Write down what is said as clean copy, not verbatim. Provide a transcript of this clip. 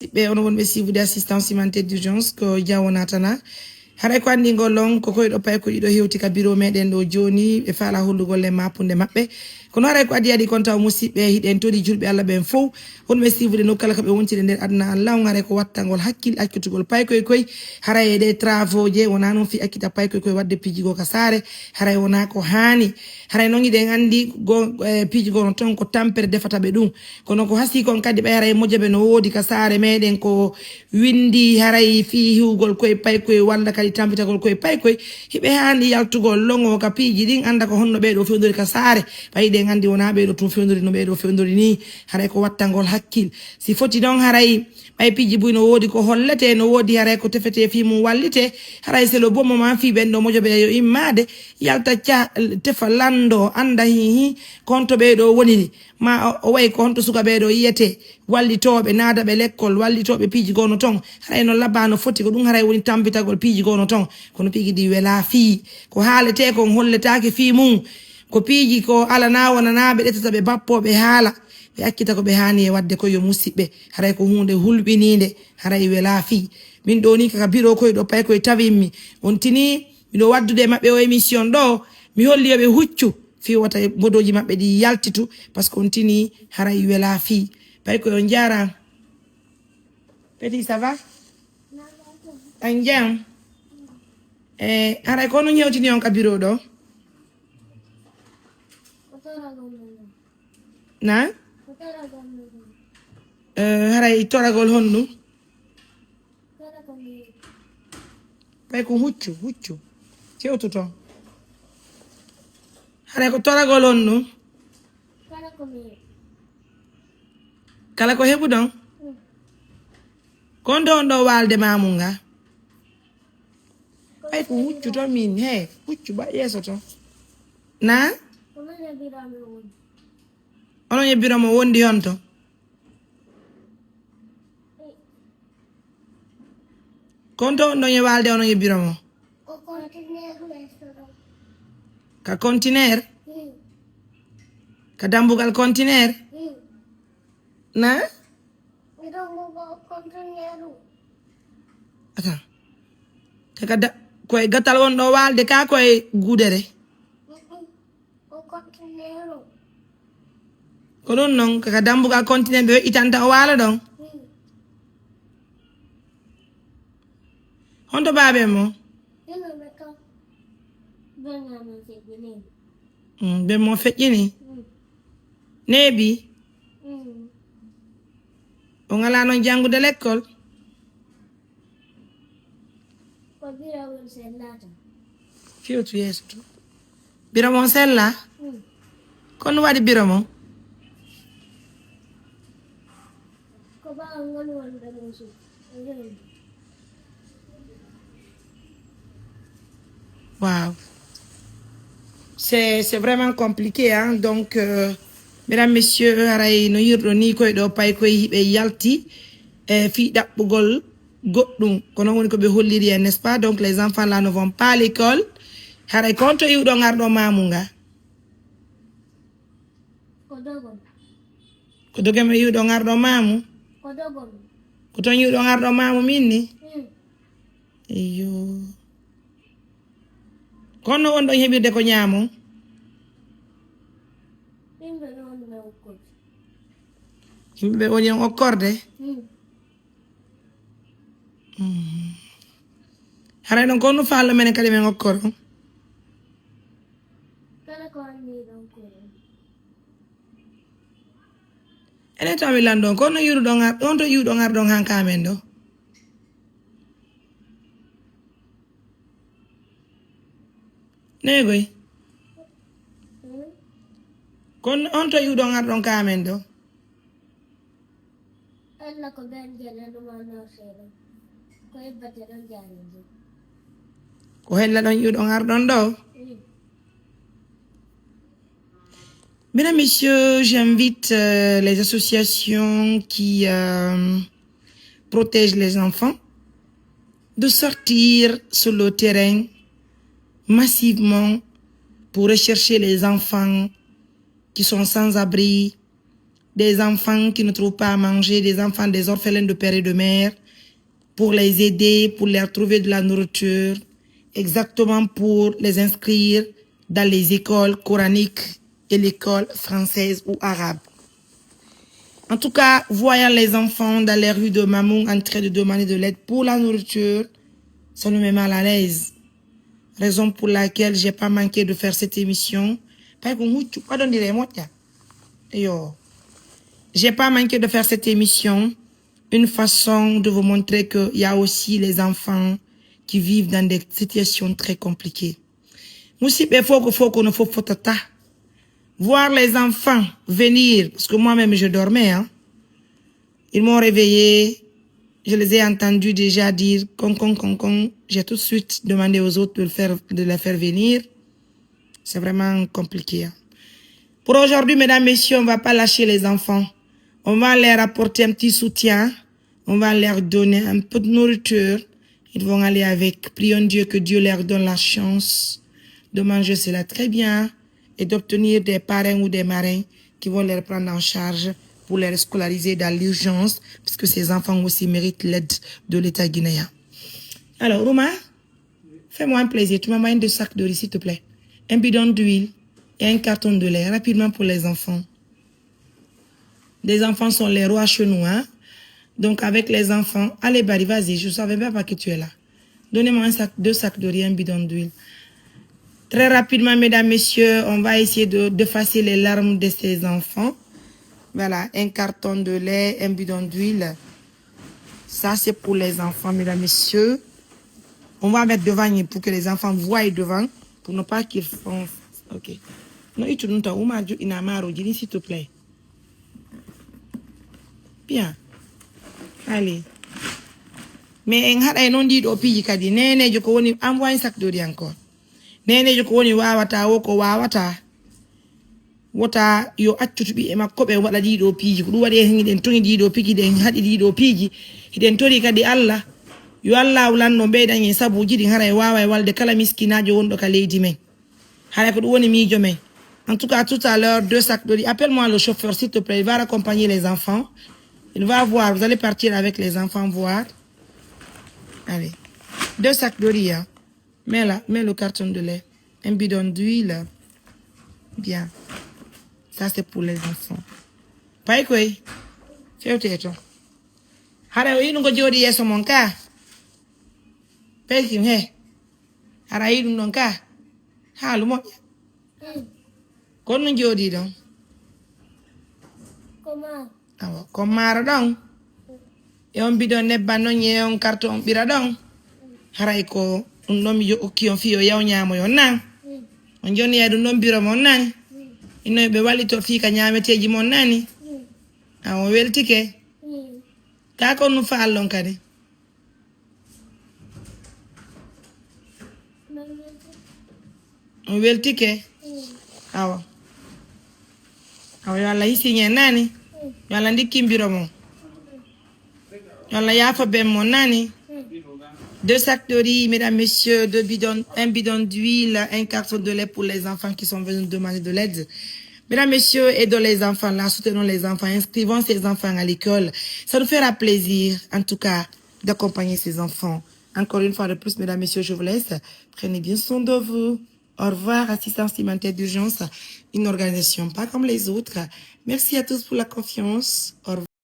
musidɓe on wonɓe suivude assistance humanitaire d'urgence ko jawonatana haray ko andi ngollon ko koyɗo pay ko ɗiɗo hewti ka bureau meɗen ɗo joni ɓe faala hollugolle mappude maɓɓe kono haray ko adi kon taw musidɓe hiɗen toɗi julɓe Allah ɓen fof wonɓe suivude no kala kaɓe wontide nder aduna Allah on haray ko wattagol hakkille akkitugol pay koy haray ɗe travaux je wona noon fi akkita pay koy wadde piijigo ka saare haray wona ko hani haray noon iɗen andi piijigo no ton ko tampere defata ɓe ɗum kono ko hasi kon kadi ɓe haray moƴoɓe no woodi ka saare meɗen ko windi haray fi hiwgol koye pay koye walla kadi tampitagol koye pay koye hiɓe hani yaltugol longo ka piiji ɗin anda ko honno ɓeɗo fewdori ka saare ɓayi ɗen andi wona ɓeɗo tum fewdori no ɓeɗo fewdori ni haray ko wattagol hakkil si foti noon haray ɓay piiji buy no woodi ko hollete no woodi haray ko tefete fi mum wallite haray c'est le bon moment fi ɓen ɗo moƴoɓe yo immade yalta tefa lando anda hihi konto ɓeɗo woniri ma o way ko honto suka ɓeɗo yiyete wallitoɓe naadaɓe l'école wallitoɓe piiji gono ton haray no labano foti ko ɗum haray woni tampitagol piiji gono ton kono piiji ɗi wela fi ko haalete kon holletake fi mum ko piiji ko alana wonanaɓe ɗetata ɓe bappoɓe haala ɓe akkita ko ɓe hani e wadde koyo musidɓe haray ko hunde hulɓinide haray wela fi min ɗo ni kaka bureau koye ɗo pay koye tawinmi on tini miɗo waddude maɓɓe o émission ɗo mi holli yoɓe huccu fi wata modoji maɓɓe ɗi yaltitu par ce que on tini haray wela fi pay koye on jara petit ça va an jam haray kono ñewtini on ka bureau ɗo na haray toragol honɗum pay ko huccu cewtu ton haray ko toragol honɗum kala ko heɓu ɗon kon ɗon ɗo walde mamunga pay ko huccu ton min he huccu ba yeeso ton na onon yebbiramo wondi honto konto on ɗon e walde onon yebbiramo ka contenaire ka dambugal contenaire na ata kaka koye gatal won ɗo walde ka koye gudere ko ɗum noon kaka dambugal contenaire ɓe weƴƴitanta o waala ɗon honto baabe mo ɓe mo feƴƴini neebi o ngala noon janngude l'école fewtu yeeso to biro mon sella kono waɗi biro mon wow c'est vraiment compliqué hein donc mesdames messieurs haray no yirɗo ni koye ɗo pay koye hiɓe yalti fi ɗaɓɓugol goɗɗum kono woni ko ɓe holliri en n'est-ce pas donc les enfants là ne vont pas à l'école haray konto iwɗo garɗo mamunga ko dogemo iwɗo garɗo mamu ko ton iwɗo garɗo mamu minni iyo kono on ɗon heɓirde ko ñaamo yimɓeɓe woni en okkorde haray ɗon kono fallo menen kadi men okkoro enen taw mi landon kono yuruɗo ngar ɗon to yiwɗo ngarɗon han kamen ɗo negoy kono on to yiwɗo ngarɗon kamen ɗo ko hella ɗon yiwɗo ngarɗon ɗo. Mesdames, Messieurs, j'invite les associations qui protègent les enfants de sortir sur le terrain massivement pour rechercher les enfants qui sont sans abri, des enfants qui ne trouvent pas à manger, des enfants des orphelins de père et de mère, pour les aider, pour leur trouver de la nourriture, exactement pour les inscrire dans les écoles coraniques et l'école française ou arabe. En tout cas, voyant les enfants dans les rues de Mamoun en train de demander de l'aide pour la nourriture, ça nous met mal à l'aise. Raison pour laquelle j'ai pas manqué de faire cette émission. J'ai pas manqué de faire cette émission. Une façon de vous montrer qu'il y a aussi les enfants qui vivent dans des situations très compliquées. Voir les enfants venir, parce que moi-même je dormais, hein. Ils m'ont réveillé, je les ai entendus déjà dire con. J'ai tout de suite demandé aux autres de les faire venir. C'est vraiment compliqué. Hein. Pour aujourd'hui, mesdames, messieurs, on ne va pas lâcher les enfants. On va leur apporter un petit soutien. On va leur donner un peu de nourriture. Ils vont aller avec. Prions Dieu que Dieu leur donne la chance de manger cela très bien et d'obtenir des parrains ou des marraines qui vont les prendre en charge pour les scolariser dans l'urgence, puisque ces enfants aussi méritent l'aide de l'État guinéen. Alors, Rouma, fais-moi un plaisir. Tu m'envoies 2 sacs de riz, s'il te plaît. Un bidon d'huile et un carton de lait, rapidement pour les enfants. Les enfants sont les rois chez nous, hein. Donc, avec les enfants, allez, Barry, vas-y, je ne savais même pas que tu es là. Donnez-moi 2 sacs de riz, un bidon d'huile. Très rapidement, mesdames, messieurs, on va essayer d'effacer les larmes de ces enfants. Voilà, un carton de lait, un bidon d'huile. Ça, c'est pour les enfants, mesdames, messieurs. On va mettre devant pour que les enfants voient devant, pour ne pas qu'ils font... Ok. Non, s'il te plaît. Bien. Allez. Mais on dit au pays kadi nene je ko woni envoie un sac de riz encore. Nene je ko woni wawata wo ko wawata. Wota yo accutubi e makko be wada dido piiji ko dum wadi hiden tongi dido piiji den hadi dido piiji hiden tori kadi Allah yo Allah ulanno beydan en sabuji din hara e wawa e walde kala miskinajo wondo ka leydi men hara ko dum woni miijo men. En tout cas, tout à l'heure, 2 sacs de riz. Appelle-moi le chauffeur, s'il te plaît. Il va accompagner les enfants. Il va voir. Vous allez partir avec les enfants voir. Allez. 2 sacs de riz. Hein. Mets là. Mets le carton de lait. Un bidon d'huile. Bien. Ça, c'est pour les enfants. Pas quoi? C'est au théâtre. Hara yi ngo jodi yeso mon ka. Peki he. Hara yi non ka. Ha lu mo. Kon no jodi don. Comment? Ah, comment don? E on bidon nebba non ye on carton bira don. Hara ko on nomi yo okki on fiyo yaw nyaamo yo nan. On joni e don biro mon nan. Ino be walito fi ka nyaameteji mon nani. Ah on weltike. Ka ko no faallon kadi. On weltike. Awa. Awa yalla isi nyen nani. Yalla ndikki mbiro mon. Yalla yafa ben mon nani. 2 sacs de riz, mesdames, messieurs, un bidon d'huile, un carton de lait pour les enfants qui sont venus demander de l'aide. Mesdames, messieurs, aidons les enfants là, soutenons les enfants, inscrivons ces enfants à l'école. Ça nous fera plaisir, en tout cas, d'accompagner ces enfants. Encore une fois de plus, mesdames, messieurs, je vous laisse. Prenez bien soin de vous. Au revoir, assistance humanitaire d'urgence, une organisation pas comme les autres. Merci à tous pour la confiance. Au revoir.